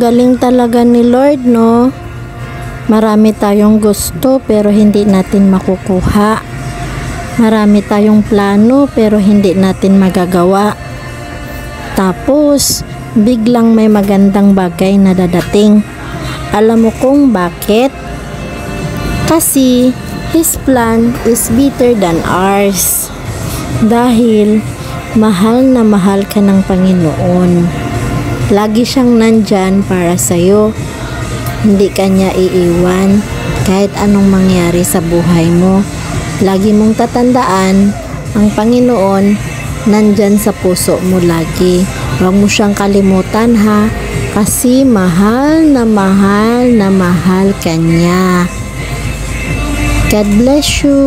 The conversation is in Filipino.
galing talaga ni Lord, no? Marami tayong gusto pero hindi natin makukuha. Marami tayong plano pero hindi natin magagawa. Tapos, biglang may magandang bagay na dadating. Alam mo kung bakit? Kasi, His plan is better than ours. Dahil, mahal na mahal ka ng Panginoon. Lagi siyang nandyan para sa'yo. Hindi ka niya iiwan kahit anong mangyari sa buhay mo. Lagi mong tatandaan, ang Panginoon nandyan sa puso mo lagi. Huwag mo siyang kalimutan ha, kasi mahal na mahal ka niya. God bless you.